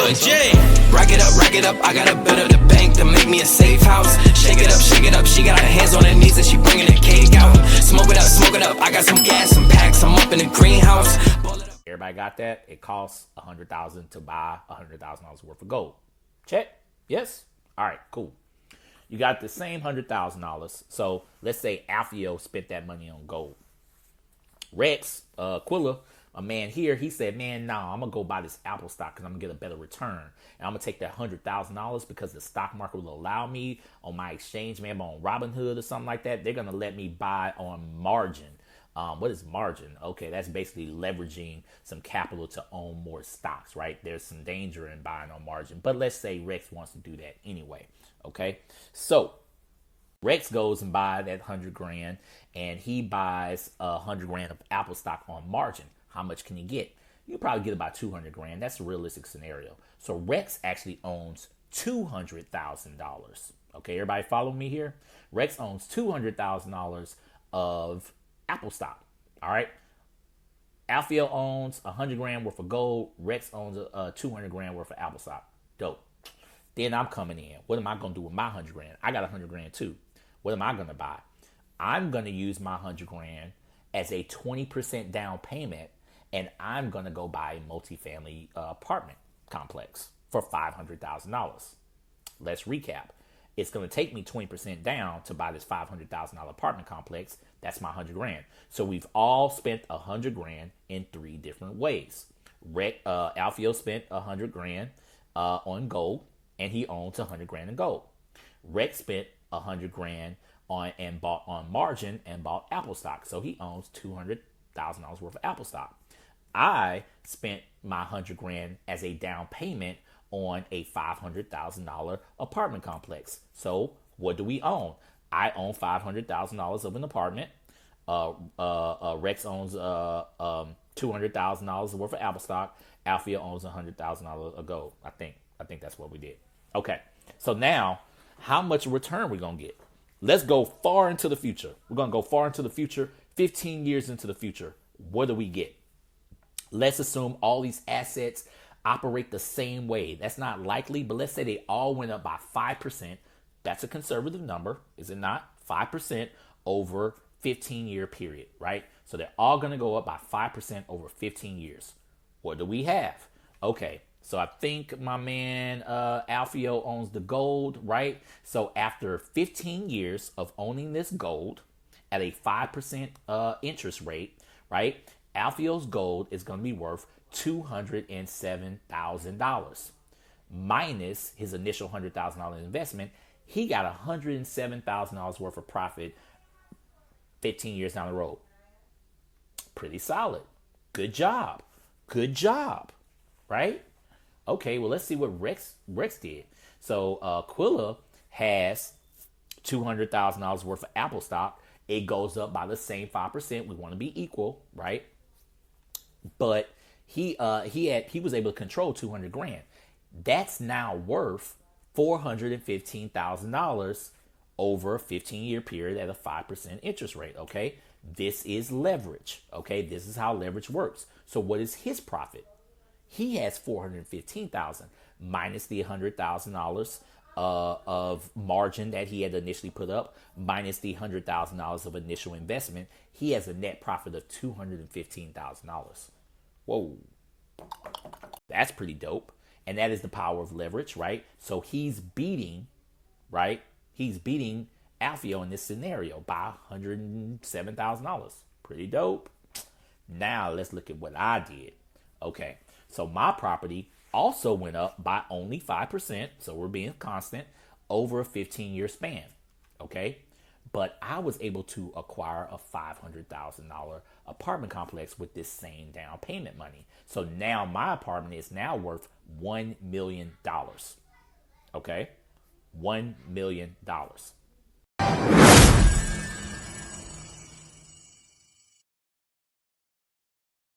boy Jay. Rack it up, I gotta build up the bank to make me a safe house. Shake it up, she got her hands on her knees and she bringing the cake out. Smoke it up, I got some gas, some packs, I'm up in the greenhouse. Everybody got that? It costs $100,000 to buy $100,000 worth of gold. Check? Yes? All right, cool. You got the same $100,000. So let's say Alfio spent that money on gold. Rex, Quilla, a man here, he said, man, nah, I'm going to go buy this Apple stock because I'm going to get a better return. And I'm going to take that $100,000 because the stock market will allow me on my exchange, maybe on Robinhood or something like that. They're going to let me buy on margin. What is margin? Okay, that's basically leveraging some capital to own more stocks, right? There's some danger in buying on margin. But let's say Rex wants to do that anyway. Okay, so Rex goes and buys that 100 grand and he buys 100 grand of Apple stock on margin. How much can he get? You probably get about 200 grand. That's a realistic scenario. So Rex actually owns $200,000. Okay, everybody follow me here? Rex owns $200,000 of Apple stock. All right. Alfio owns 100 grand worth of gold. Rex owns 200 grand worth of Apple stock. Dope. Then I'm coming in. What am I going to do with my 100 grand? I got 100 grand too. What am I going to buy? I'm going to use my 100 grand as a 20% down payment, and I'm going to go buy a multifamily apartment complex for $500,000. Let's recap. It's going to take me 20% down to buy this $500,000 apartment complex. That's my 100 grand. So we've all spent 100 grand in 3 different ways. Alfio spent 100 grand on gold, and he owns 100 grand in gold. Rex spent 100 grand and bought on margin and bought Apple stock. So he owns $200,000 worth of Apple stock. I spent my 100 grand as a down payment on a $500,000 apartment complex. So what do we own? I own $500,000 of an apartment. Rex owns $200,000 worth of Apple stock. Alfio owns $100,000 of gold. I think that's what we did. Okay, so now how much return we gonna get? Let's go far into the future. We're gonna go far into the future, 15 years into the future. What do we get? Let's assume all these assets operate the same way. That's not likely, but let's say they all went up by 5%. That's a conservative number, is it not? 5% over 15-year period, right? So they're all going to go up by 5% over 15 years. What do we have? Okay, so I think my man Alfio owns the gold, right? So after 15 years of owning this gold at a 5% interest rate, right? Alfio's gold is going to be worth $207,000 minus his initial $100,000 investment. He got $107,000 worth of profit 15 years down the road. Pretty solid. Good job. Good job. Right? Okay, well, let's see what Rex did. So Quilla has $200,000 worth of Apple stock. It goes up by the same 5%. We want to be equal, right? But he was able to control 200 grand. That's now worth $415,000 over a 15-year period at a 5% interest rate. Okay, this is leverage. Okay, this is how leverage works. So what is his profit? He has $415,000 minus the $100,000 of margin that he had initially put up, minus the $100,000 of initial investment. He has a net profit of $215,000. Whoa, that's pretty dope. And that is the power of leverage, right? So he's beating, right? He's beating Alfio in this scenario by $107,000. Pretty dope. Now let's look at what I did. Okay, so my property also went up by only 5%. So we're being constant over a 15-year span. Okay, but I was able to acquire a $500,000 apartment complex with this same down payment money. So now my apartment is now worth $1 million. Okay, $1 million.